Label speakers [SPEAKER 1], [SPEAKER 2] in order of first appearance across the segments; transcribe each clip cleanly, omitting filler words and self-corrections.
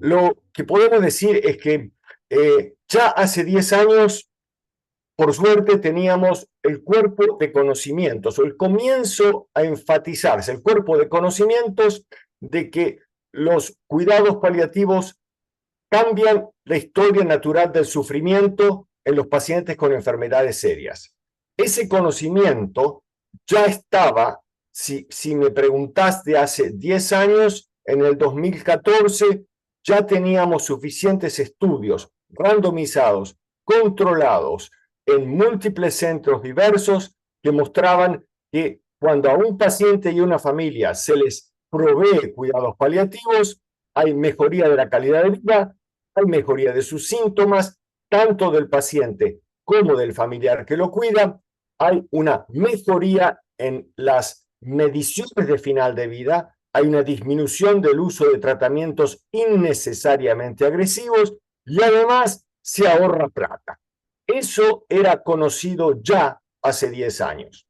[SPEAKER 1] Lo que podemos decir es que ya hace 10 años, por suerte, teníamos el cuerpo de conocimientos, o el comienzo a enfatizarse, el cuerpo de conocimientos de que los cuidados paliativos cambian la historia natural del sufrimiento en los pacientes con enfermedades serias. Ese conocimiento ya estaba, si me preguntaste hace 10 años, en el 2014 ya teníamos suficientes estudios randomizados, controlados, en múltiples centros diversos que mostraban que cuando a un paciente y una familia se les provee cuidados paliativos, hay mejoría de la calidad de vida, hay mejoría de sus síntomas, tanto del paciente como del familiar que lo cuida, hay una mejoría en las mediciones de final de vida, hay una disminución del uso de tratamientos innecesariamente agresivos y además se ahorra plata. Eso era conocido ya hace 10 años.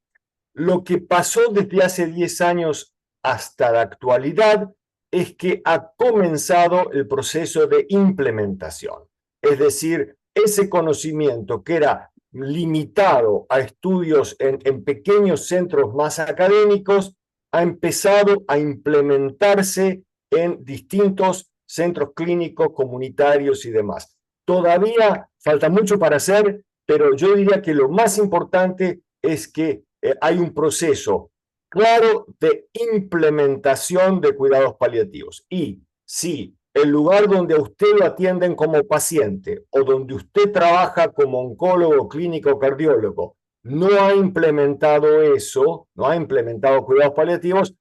[SPEAKER 1] Lo que pasó desde hace 10 años hasta la actualidad es que ha comenzado el proceso de implementación. Es decir, ese conocimiento que era limitado a estudios en pequeños centros más académicos ha empezado a implementarse en distintos centros clínicos, comunitarios y demás. Todavía falta mucho para hacer, pero yo diría que lo más importante es que hay un proceso claro de implementación de cuidados paliativos. Y si el lugar donde a usted lo atienden como paciente o donde usted trabaja como oncólogo, clínico, cardiólogo, no ha implementado eso, no ha implementado cuidados paliativos,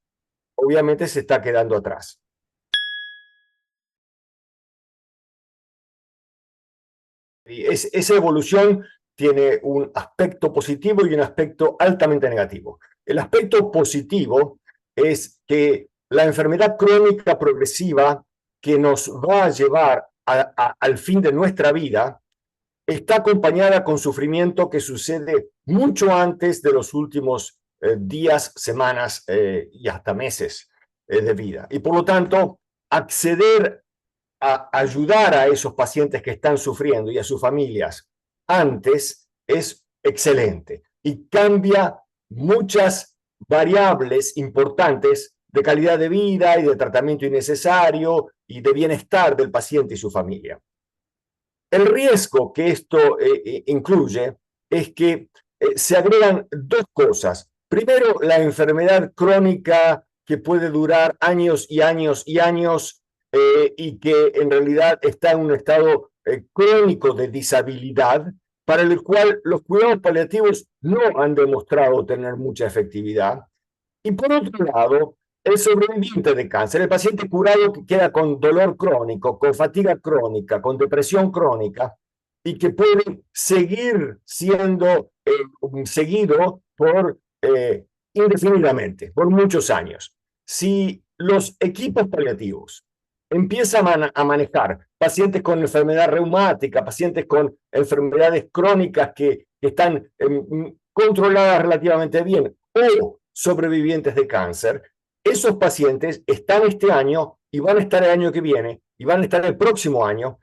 [SPEAKER 1] obviamente se está quedando atrás. Y esa evolución tiene un aspecto positivo y un aspecto altamente negativo. El aspecto positivo es que la enfermedad crónica progresiva que nos va a llevar al fin de nuestra vida está acompañada con sufrimiento que sucede mucho antes de los últimos días, semanas y hasta meses de vida. Y por lo tanto, acceder a ayudar a esos pacientes que están sufriendo y a sus familias antes es excelente y cambia muchas variables importantes de calidad de vida y de tratamiento innecesario y de bienestar del paciente y su familia. El riesgo que esto incluye es que se agregan dos cosas. Primero, la enfermedad crónica que puede durar años y años y años y que en realidad está en un estado crónico de disabilidad para el cual los cuidados paliativos no han demostrado tener mucha efectividad. Y por otro lado, el sobreviviente de cáncer, el paciente curado que queda con dolor crónico, con fatiga crónica, con depresión crónica y que puede seguir siendo seguido por indefinidamente, por muchos años. Si los equipos paliativos empiezan a manejar pacientes con enfermedad reumática, pacientes con enfermedades crónicas que están controladas relativamente bien, o sobrevivientes de cáncer, esos pacientes están este año y van a estar el año que viene y van a estar el próximo año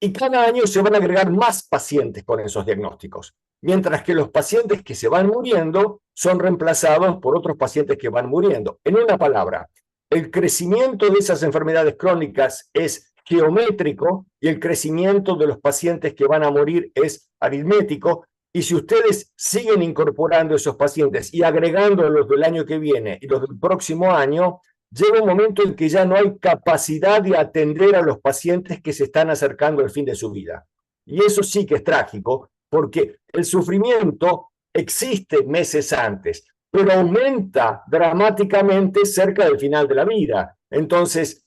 [SPEAKER 1] y cada año se van a agregar más pacientes con esos diagnósticos, mientras que los pacientes que se van muriendo son reemplazados por otros pacientes que van muriendo. En una palabra, el crecimiento de esas enfermedades crónicas es geométrico y el crecimiento de los pacientes que van a morir es aritmético. Y si ustedes siguen incorporando esos pacientes y agregando los del año que viene y los del próximo año, llega un momento en que ya no hay capacidad de atender a los pacientes que se están acercando al fin de su vida. Y eso sí que es trágico, porque el sufrimiento existe meses antes, pero aumenta dramáticamente cerca del final de la vida. Entonces,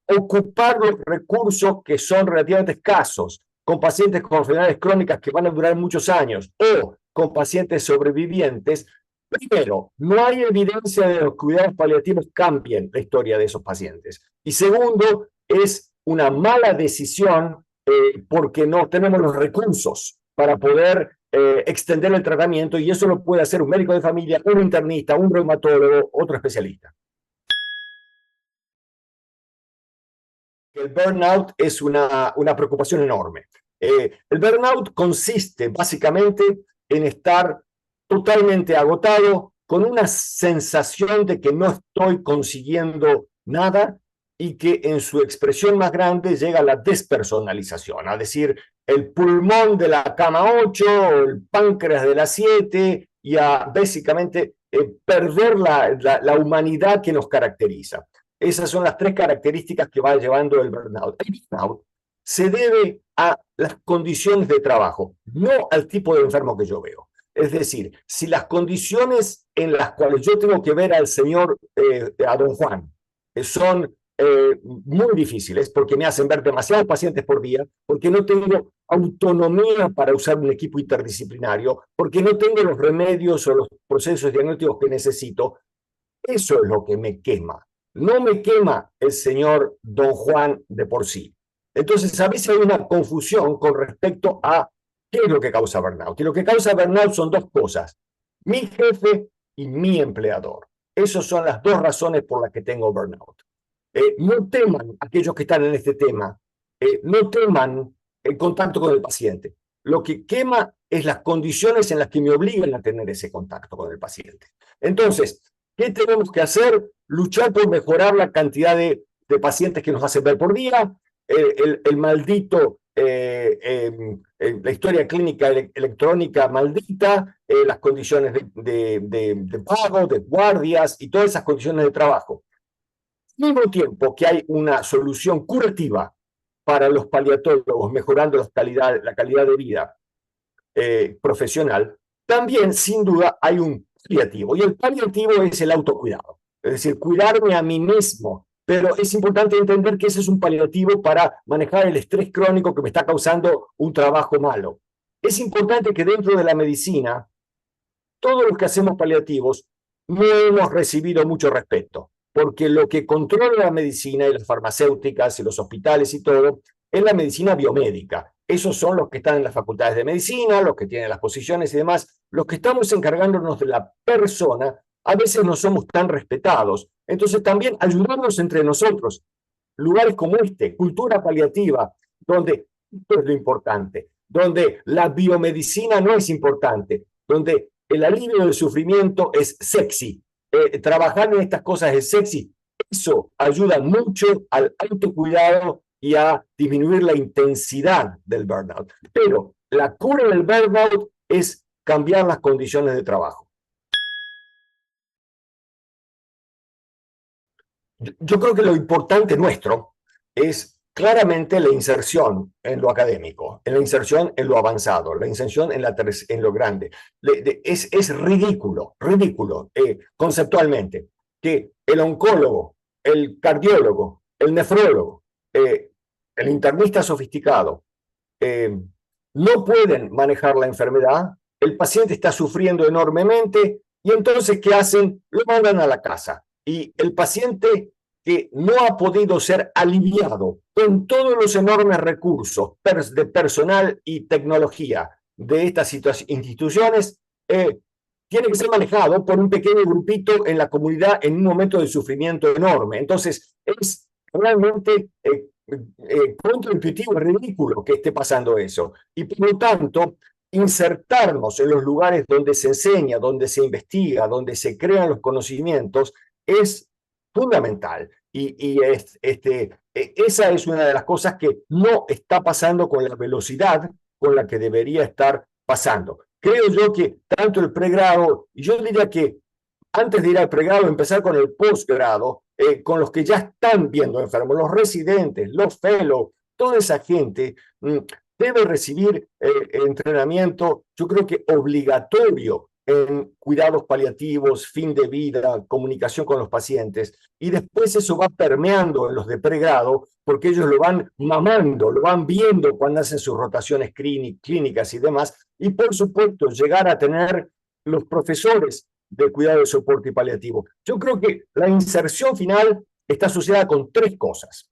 [SPEAKER 1] ocupar los recursos que son relativamente escasos con pacientes con enfermedades crónicas que van a durar muchos años o con pacientes sobrevivientes, primero, no hay evidencia de que los cuidados paliativos cambien la historia de esos pacientes. Y segundo, es una mala decisión porque no tenemos los recursos para poder extender el tratamiento y eso lo puede hacer un médico de familia, un internista, un reumatólogo, otro especialista. que el burnout es una preocupación enorme. El burnout consiste básicamente en estar totalmente agotado, con una sensación de que no estoy consiguiendo nada y que en su expresión más grande llega a la despersonalización, es decir, el pulmón de la cama 8, el páncreas de la 7 y a básicamente perder la humanidad que nos caracteriza. Esas son las tres características que va llevando el burnout. El burnout se debe a las condiciones de trabajo, no al tipo de enfermo que yo veo. Es decir, si las condiciones en las cuales yo tengo que ver al señor, a don Juan, son muy difíciles porque me hacen ver demasiados pacientes por día, porque no tengo autonomía para usar un equipo interdisciplinario, porque no tengo los remedios o los procesos diagnósticos que necesito, eso es lo que me quema. No me quema el señor don Juan de por sí. Entonces, a veces hay una confusión con respecto a qué es lo que causa burnout. Y lo que causa burnout son dos cosas: mi jefe y mi empleador. Esas son las dos razones por las que tengo burnout. No teman aquellos que están en este tema, no teman el contacto con el paciente. Lo que quema es las condiciones en las que me obligan a tener ese contacto con el paciente. Entonces, ¿qué tenemos que hacer? Luchar por mejorar la cantidad de pacientes que nos hacen ver por día, el maldito, la historia clínica electrónica maldita, las condiciones de pago, de guardias y todas esas condiciones de trabajo. Al mismo tiempo que hay una solución curativa para los paliatólogos, mejorando la calidad de vida profesional, también sin duda hay un paliativo. Y el paliativo es el autocuidado, es decir, cuidarme a mí mismo. Pero es importante entender que ese es un paliativo para manejar el estrés crónico que me está causando un trabajo malo. Es importante que dentro de la medicina, todos los que hacemos paliativos no hemos recibido mucho respeto, porque lo que controla la medicina y las farmacéuticas y los hospitales y todo es la medicina biomédica. Esos son los que están en las facultades de medicina, los que tienen las posiciones y demás. Los que estamos encargándonos de la persona, a veces no somos tan respetados. Entonces también ayudarnos entre nosotros. Lugares como este, cultura paliativa, donde esto es lo importante, donde la biomedicina no es importante, donde el alivio del sufrimiento es sexy. Trabajar en estas cosas es sexy. Eso ayuda mucho al autocuidado y a disminuir la intensidad del burnout. Pero la cura del burnout es cambiar las condiciones de trabajo. Yo creo que lo importante nuestro es claramente la inserción en lo académico, en la inserción en lo avanzado, la inserción en lo grande. Es ridículo conceptualmente que el oncólogo, el cardiólogo, el nefrólogo, el internista sofisticado, no pueden manejar la enfermedad, el paciente está sufriendo enormemente y entonces, ¿qué hacen? Lo mandan a la casa. Y el paciente que no ha podido ser aliviado con todos los enormes recursos de personal y tecnología de estas instituciones, tiene que ser manejado por un pequeño grupito en la comunidad en un momento de sufrimiento enorme. Entonces, es realmente contraintuitivo, ridículo que esté pasando eso. Y por lo tanto, insertarnos en los lugares donde se enseña, donde se investiga, donde se crean los conocimientos, es fundamental. Esa es una de las cosas que no está pasando con la velocidad con la que debería estar pasando. Creo yo que tanto el pregrado, y yo diría que antes de ir al pregrado, empezar con el posgrado, con los que ya están viendo enfermos, los residentes, los fellows, toda esa gente debe recibir entrenamiento, yo creo que obligatorio, en cuidados paliativos, fin de vida, comunicación con los pacientes, y después eso va permeando en los de pregrado, porque ellos lo van mamando, lo van viendo cuando hacen sus rotaciones clínicas y demás, y por supuesto llegar a tener los profesores de cuidado de soporte y paliativo. Yo creo que la inserción final está asociada con tres cosas: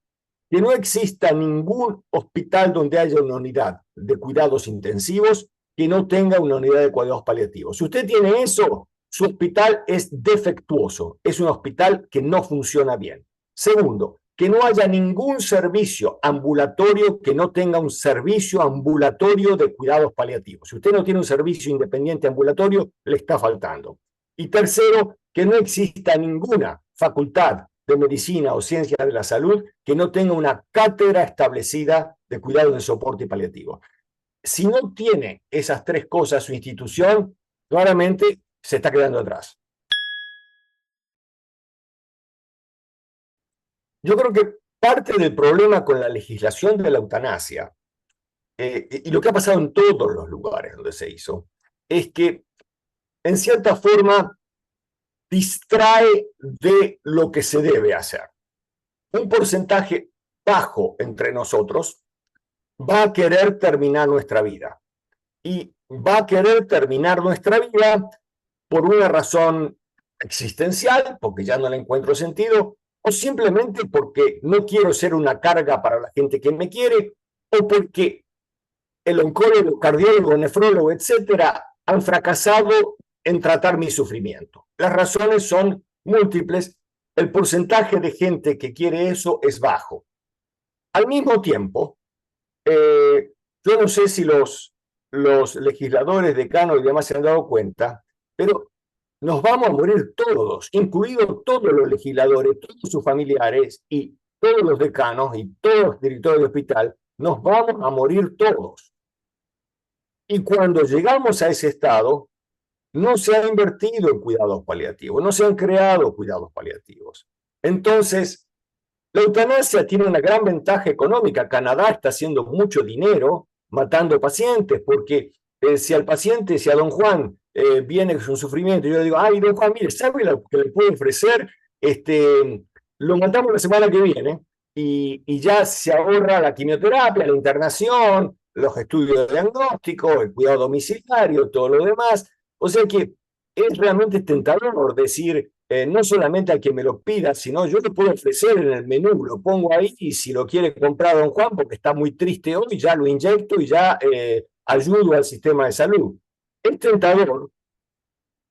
[SPEAKER 1] que no exista ningún hospital donde haya una unidad de cuidados intensivos que no tenga una unidad de cuidados paliativos. Si usted tiene eso, su hospital es defectuoso, es un hospital que no funciona bien. Segundo, que no haya ningún servicio ambulatorio que no tenga un servicio ambulatorio de cuidados paliativos. Si usted no tiene un servicio independiente ambulatorio, le está faltando. Y tercero, que no exista ninguna facultad de medicina o ciencia de la salud que no tenga una cátedra establecida de cuidados de soporte y paliativo. Si no tiene esas tres cosas su institución, claramente se está quedando atrás. Yo creo que parte del problema con la legislación de la eutanasia, y lo que ha pasado en todos los lugares donde se hizo, es que en cierta forma distrae de lo que se debe hacer. Un porcentaje bajo entre nosotros va a querer terminar nuestra vida. Y va a querer terminar nuestra vida por una razón existencial, porque ya no le encuentro sentido, o simplemente porque no quiero ser una carga para la gente que me quiere, o porque el oncólogo, cardiólogo, nefrólogo, etcétera, han fracasado en tratar mi sufrimiento. Las razones son múltiples. El porcentaje de gente que quiere eso es bajo. Al mismo tiempo, yo no sé si los legisladores, decanos y demás se han dado cuenta, pero nos vamos a morir todos, incluidos todos los legisladores, todos sus familiares y todos los decanos y todos los directores de hospital, nos vamos a morir todos. Y cuando llegamos a ese estado, no se ha invertido en cuidados paliativos, no se han creado cuidados paliativos. Entonces, la eutanasia tiene una gran ventaja económica. Canadá está haciendo mucho dinero matando pacientes, porque si al paciente, si a don Juan viene con un sufrimiento, y yo le digo, ay, don Juan, mire, ¿sabe lo que le puedo ofrecer? Lo matamos la semana que viene y ya se ahorra la quimioterapia, la internación, los estudios de diagnóstico, el cuidado domiciliario, todo lo demás. O sea que es realmente tentador decir, no solamente a quien me lo pida, sino yo lo puedo ofrecer en el menú, lo pongo ahí y si lo quiere comprar don Juan porque está muy triste hoy, ya lo inyecto y ya ayudo al sistema de salud. Es tentador,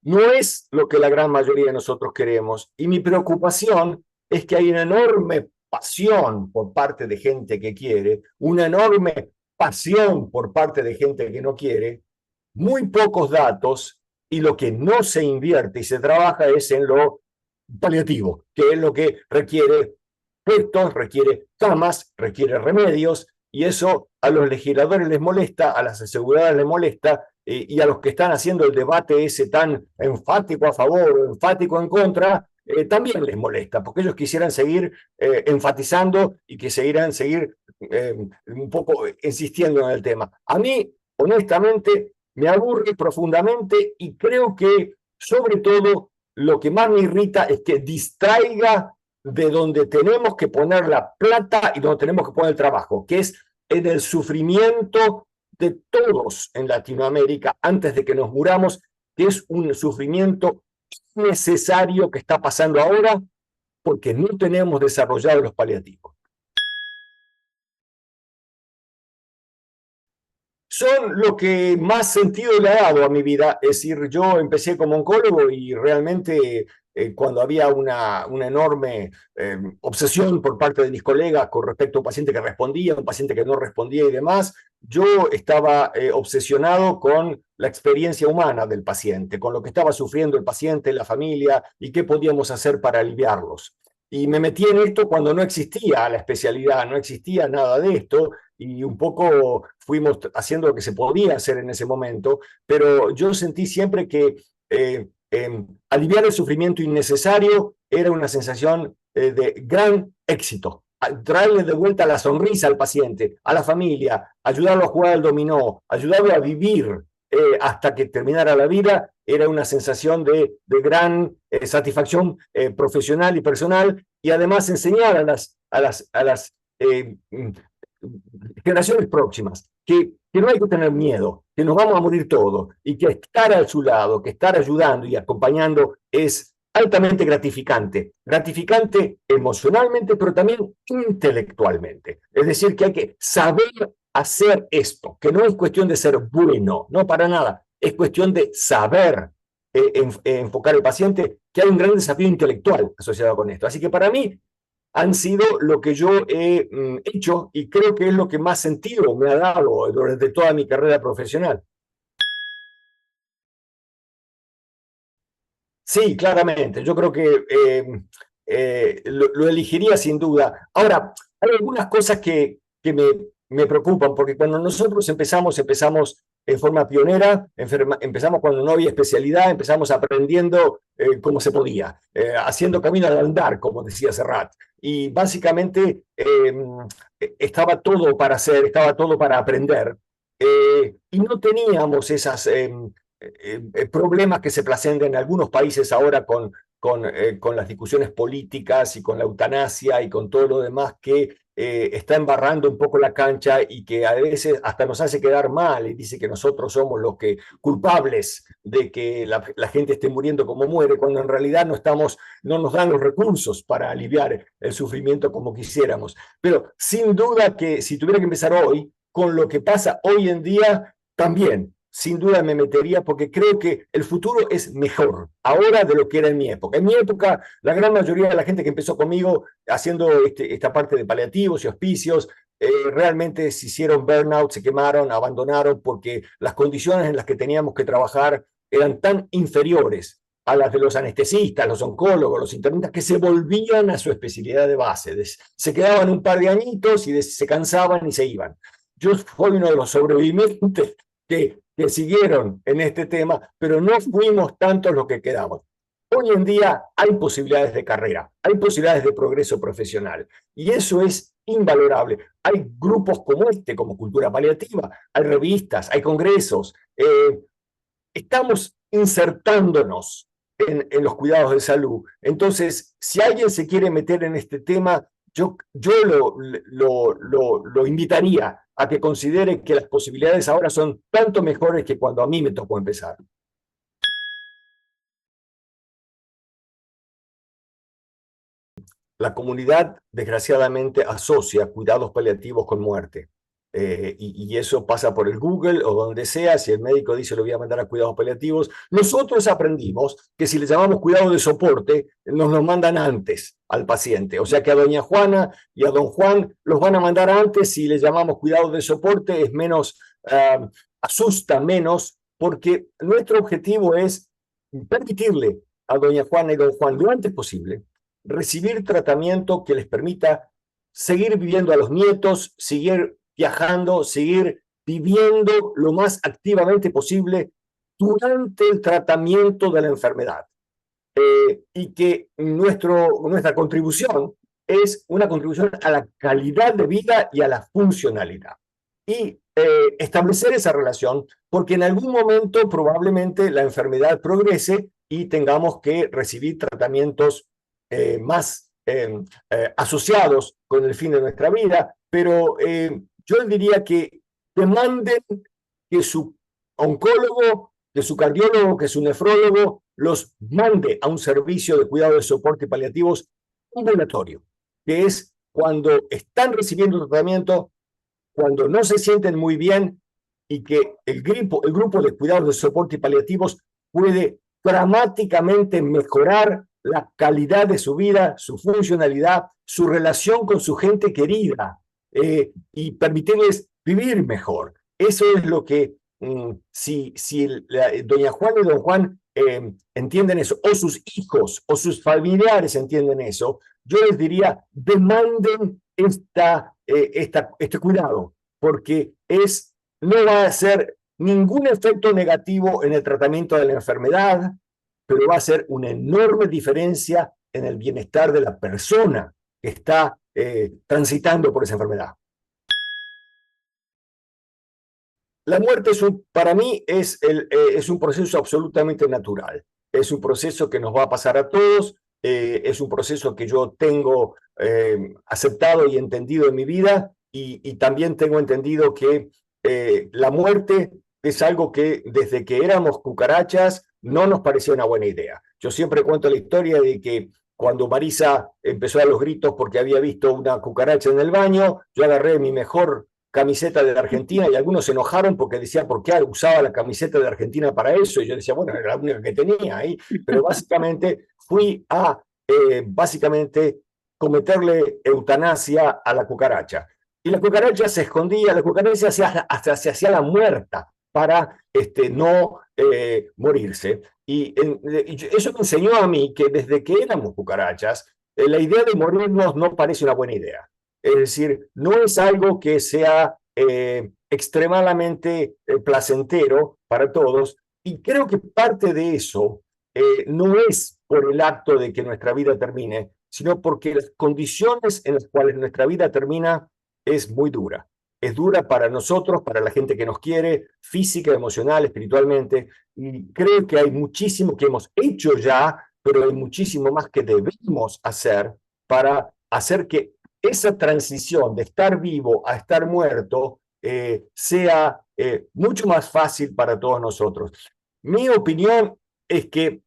[SPEAKER 1] no es lo que la gran mayoría de nosotros queremos y mi preocupación es que hay una enorme pasión por parte de gente que quiere, una enorme pasión por parte de gente que no quiere, muy pocos datos y lo que no se invierte y se trabaja es en lo paliativo, que es lo que requiere puestos, requiere camas, requiere remedios, y eso a los legisladores les molesta, a las aseguradoras les molesta, y a los que están haciendo el debate ese tan enfático a favor o enfático en contra, también les molesta, porque ellos quisieran seguir enfatizando y que seguir un poco insistiendo en el tema. A mí, honestamente, me aburre profundamente y creo que, sobre todo, lo que más me irrita es que distraiga de donde tenemos que poner la plata y donde tenemos que poner el trabajo, que es en el sufrimiento de todos en Latinoamérica antes de que nos muramos, que es un sufrimiento necesario que está pasando ahora porque no tenemos desarrollados los paliativos. Son lo que más sentido le ha dado a mi vida. Es decir, yo empecé como oncólogo y realmente cuando había una enorme obsesión por parte de mis colegas con respecto a un paciente que respondía, un paciente que no respondía y demás, yo estaba obsesionado con la experiencia humana del paciente, con lo que estaba sufriendo el paciente, la familia y qué podíamos hacer para aliviarlos. Y me metí en esto cuando no existía la especialidad, no existía nada de esto, y un poco fuimos haciendo lo que se podía hacer en ese momento, pero yo sentí siempre que aliviar el sufrimiento innecesario era una sensación de gran éxito. Traerle de vuelta la sonrisa al paciente, a la familia, ayudarlo a jugar al dominó, ayudarlo a vivir hasta que terminara la vida, era una sensación de gran satisfacción profesional y personal, y además enseñar a las generaciones próximas que no hay que tener miedo, que nos vamos a morir todos y que estar a su lado, que estar ayudando y acompañando es altamente gratificante, gratificante emocionalmente, pero también intelectualmente. Es decir, que hay que saber hacer esto, que no es cuestión de ser bueno, no para nada, es cuestión de saber enfocar al paciente, que hay un gran desafío intelectual asociado con esto. Así que para mí, han sido lo que yo he hecho y creo que es lo que más sentido me ha dado durante toda mi carrera profesional. Sí, claramente. Yo creo que lo elegiría sin duda. Ahora, hay algunas cosas que me preocupan, porque cuando nosotros empezamos en forma pionera, empezamos cuando no había especialidad, empezamos aprendiendo como se podía, haciendo camino al andar, como decía Serrat. Y básicamente estaba todo para hacer, estaba todo para aprender. Y no teníamos esas problemas que se plantean en algunos países ahora con las discusiones políticas y con la eutanasia y con todo lo demás que está embarrando un poco la cancha y que a veces hasta nos hace quedar mal y dice que nosotros somos los que culpables de que la gente esté muriendo como muere, cuando en realidad no nos dan los recursos para aliviar el sufrimiento como quisiéramos. Pero sin duda que si tuviera que empezar hoy, con lo que pasa hoy en día, también sin duda me metería porque creo que el futuro es mejor ahora de lo que era en mi época. En mi época, la gran mayoría de la gente que empezó conmigo haciendo esta parte de paliativos y hospicios, realmente se hicieron burnout, se quemaron, abandonaron porque las condiciones en las que teníamos que trabajar eran tan inferiores a las de los anestesistas, los oncólogos, los internistas, que se volvían a su especialidad de base. Se quedaban un par de añitos y se cansaban y se iban. Yo fui uno de los sobrevivientes que siguieron en este tema, pero no fuimos tantos los que quedamos. Hoy en día hay posibilidades de carrera, hay posibilidades de progreso profesional, y eso es invalorable. Hay grupos como este, como Cultura Paliativa, hay revistas, hay congresos. Estamos insertándonos en los cuidados de salud. Entonces, si alguien se quiere meter en este tema, yo lo invitaría a que considere que las posibilidades ahora son tanto mejores que cuando a mí me tocó empezar. La comunidad, desgraciadamente, asocia cuidados paliativos con muerte. Y eso pasa por el Google o donde sea. Si el médico dice lo voy a mandar a cuidados paliativos, nosotros aprendimos que si le llamamos cuidado de soporte, nos mandan antes al paciente. O sea que a doña Juana y a don Juan los van a mandar antes. Si le llamamos cuidado de soporte, es menos, asusta menos, porque nuestro objetivo es permitirle a doña Juana y don Juan lo antes posible recibir tratamiento que les permita seguir viviendo a los nietos, seguir viajando, seguir viviendo lo más activamente posible durante el tratamiento de la enfermedad. Y que nuestra contribución es una contribución a la calidad de vida y a la funcionalidad. Y establecer esa relación, porque en algún momento probablemente la enfermedad progrese y tengamos que recibir tratamientos más asociados con el fin de nuestra vida, pero yo diría que demanden que su oncólogo, que su cardiólogo, que su nefrólogo los mande a un servicio de cuidado de soporte paliativos ambulatorio, que es cuando están recibiendo tratamiento, cuando no se sienten muy bien y que el grupo de cuidados de soporte paliativos puede dramáticamente mejorar la calidad de su vida, su funcionalidad, su relación con su gente querida y permitirles vivir mejor. Eso es lo que, si doña Juana y don Juan entienden eso, o sus hijos o sus familiares entienden eso, yo les diría, demanden este cuidado, porque no va a hacer ningún efecto negativo en el tratamiento de la enfermedad, pero va a hacer una enorme diferencia en el bienestar de la persona que está transitando por esa enfermedad. La muerte para mí es un proceso absolutamente natural. Es un proceso que nos va a pasar a todos. Es un proceso que yo tengo aceptado y entendido en mi vida y también tengo entendido que la muerte es algo que desde que éramos cucarachas no nos parecía una buena idea. Yo siempre cuento la historia de que cuando Marisa empezó a los gritos porque había visto una cucaracha en el baño, yo agarré mi mejor camiseta de Argentina y algunos se enojaron porque decían por qué usaba la camiseta de Argentina para eso, y yo decía, bueno, era la única que tenía ahí, pero básicamente fui a, cometerle eutanasia a la cucaracha. Y la cucaracha se escondía, la cucaracha hasta se hacía la muerta para no morirse. Y eso me enseñó a mí que desde que éramos cucarachas, la idea de morirnos no parece una buena idea. Es decir, no es algo que sea extremadamente placentero para todos, y creo que parte de eso no es por el acto de que nuestra vida termine, sino porque las condiciones en las cuales nuestra vida termina es muy dura. Es dura para nosotros, para la gente que nos quiere, física, emocional, espiritualmente, y creo que hay muchísimo que hemos hecho ya, pero hay muchísimo más que debemos hacer para hacer que esa transición de estar vivo a estar muerto sea mucho más fácil para todos nosotros. Mi opinión es que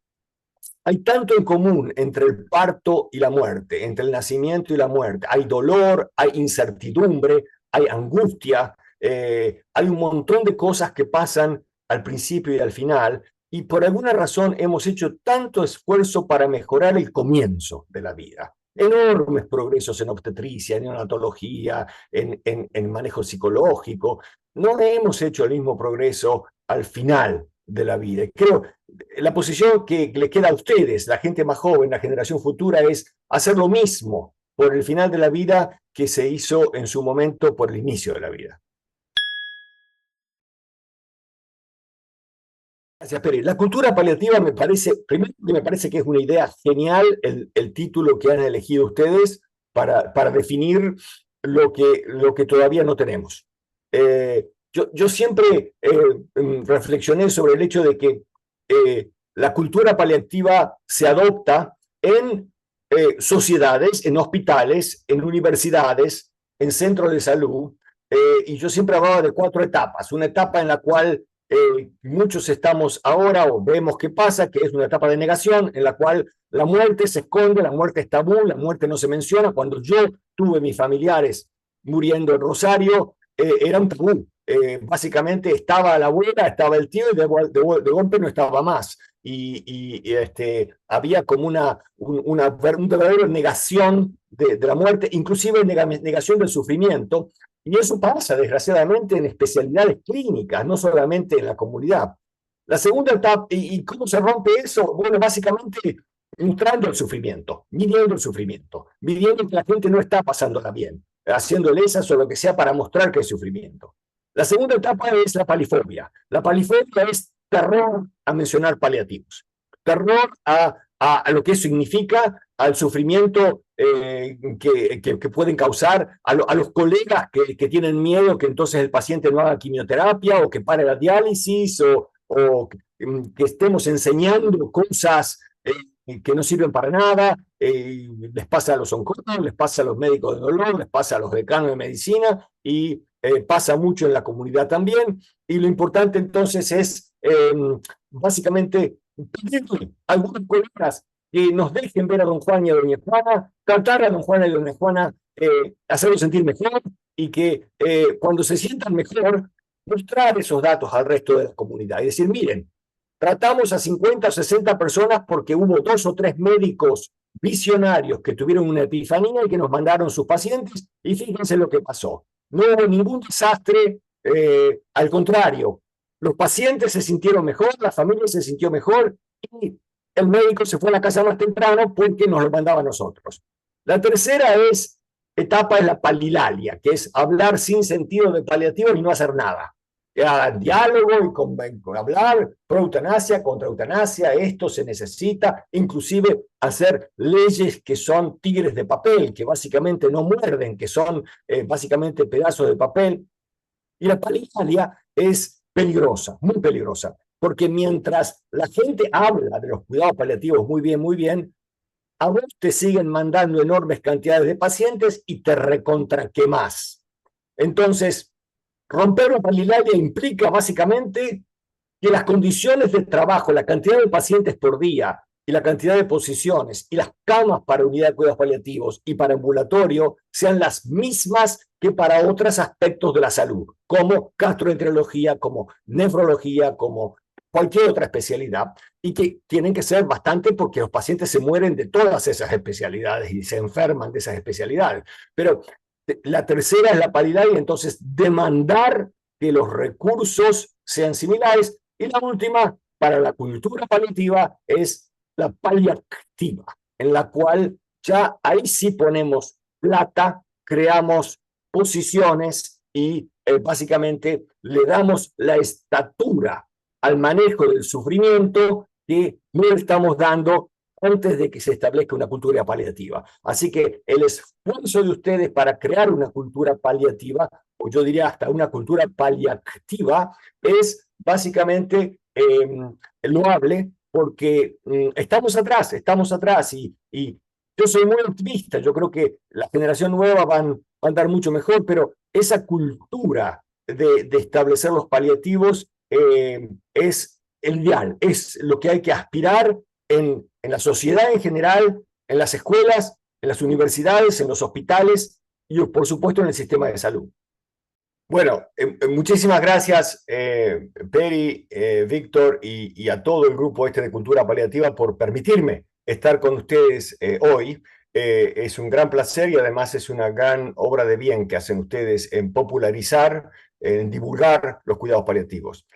[SPEAKER 1] hay tanto en común entre el parto y la muerte, entre el nacimiento y la muerte. Hay dolor, hay incertidumbre, hay angustia, hay un montón de cosas que pasan al principio y al final, y por alguna razón hemos hecho tanto esfuerzo para mejorar el comienzo de la vida. Enormes progresos en obstetricia, en neonatología, en manejo psicológico. No hemos hecho el mismo progreso al final de la vida. Creo la posición que le queda a ustedes, la gente más joven, la generación futura, es hacer lo mismo por el final de la vida que se hizo en su momento por el inicio de la vida. Gracias, Pérez. La cultura paliativa me parece, primero que me parece que es una idea genial el título que han elegido ustedes para definir lo que todavía no tenemos. Yo siempre reflexioné sobre el hecho de que la cultura paliativa se adopta en sociedades, en hospitales, en universidades, en centros de salud, y yo siempre hablaba de 4 etapas. Una etapa en la cual muchos estamos ahora o vemos qué pasa, que es una etapa de negación, en la cual la muerte se esconde, la muerte es tabú, la muerte no se menciona. Cuando yo tuve mis familiares muriendo en Rosario, era un tabú. Básicamente estaba la abuela, estaba el tío, y de golpe no estaba más. Había como una verdadera negación de la muerte, inclusive negación del sufrimiento, y eso pasa desgraciadamente en especialidades clínicas, no solamente en la comunidad. La segunda etapa, ¿y cómo se rompe eso? Bueno, básicamente mostrando el sufrimiento, midiendo el sufrimiento, midiendo que la gente no está pasándola bien, haciéndole esas o lo que sea para mostrar que hay sufrimiento. La segunda etapa es la palifobia. La palifobia es terror a mencionar paliativos, terror a lo que significa, al sufrimiento que pueden causar, a los colegas que tienen miedo que entonces el paciente no haga quimioterapia o que pare la diálisis o que estemos enseñando cosas que no sirven para nada. Les pasa a los oncólogos, les pasa a los médicos de dolor, les pasa a los decanos de medicina y pasa mucho en la comunidad también. Y lo importante entonces es básicamente pedirle a algunos colegas que nos dejen ver a don Juan y a doña Juana, tratar a don Juan y a doña Juana, hacerlos sentir mejor, y que cuando se sientan mejor, mostrar esos datos al resto de la comunidad y decir, miren, tratamos a 50 o 60 personas porque hubo 2 o 3 médicos visionarios que tuvieron una epifanía y que nos mandaron sus pacientes, y fíjense lo que pasó. No hubo ningún desastre, al contrario, los pacientes se sintieron mejor, la familia se sintió mejor, y el médico se fue a la casa más temprano porque nos lo mandaba a nosotros. La tercera etapa es la palilalia, que es hablar sin sentido de paliativo y no hacer nada. Diálogo y hablar pro eutanasia, contra eutanasia, esto se necesita, inclusive hacer leyes que son tigres de papel, que básicamente no muerden, que son básicamente pedazos de papel. Y la palilalia es peligrosa, muy peligrosa, porque mientras la gente habla de los cuidados paliativos muy bien, a vos te siguen mandando enormes cantidades de pacientes y te recontraquemás. Entonces, romper la palilalia implica básicamente que las condiciones de trabajo, la cantidad de pacientes por día y la cantidad de posiciones y las camas para unidad de cuidados paliativos y para ambulatorio sean las mismas que para otros aspectos de la salud, como gastroenterología, como nefrología, como cualquier otra especialidad, y que tienen que ser bastante porque los pacientes se mueren de todas esas especialidades y se enferman de esas especialidades. Pero la tercera es la paridad y entonces demandar que los recursos sean similares. Y la última, para la cultura paliativa, es la paliativa, en la cual ya ahí sí ponemos plata, creamos posiciones y básicamente le damos la estatura al manejo del sufrimiento que no le estamos dando antes de que se establezca una cultura paliativa. Así que el esfuerzo de ustedes para crear una cultura paliativa, o yo diría hasta una cultura paliativa, es básicamente loable porque estamos atrás y yo soy muy optimista, yo creo que la generación nueva van a andar mucho mejor, pero esa cultura de establecer los paliativos es el ideal, es lo que hay que aspirar en la sociedad en general, en las escuelas, en las universidades, en los hospitales y por supuesto en el sistema de salud. Bueno, muchísimas gracias, Peri, Víctor y a todo el grupo este de Cultura Paliativa por permitirme estar con ustedes hoy. Es un gran placer y además es una gran obra de bien que hacen ustedes en popularizar, en divulgar los cuidados paliativos.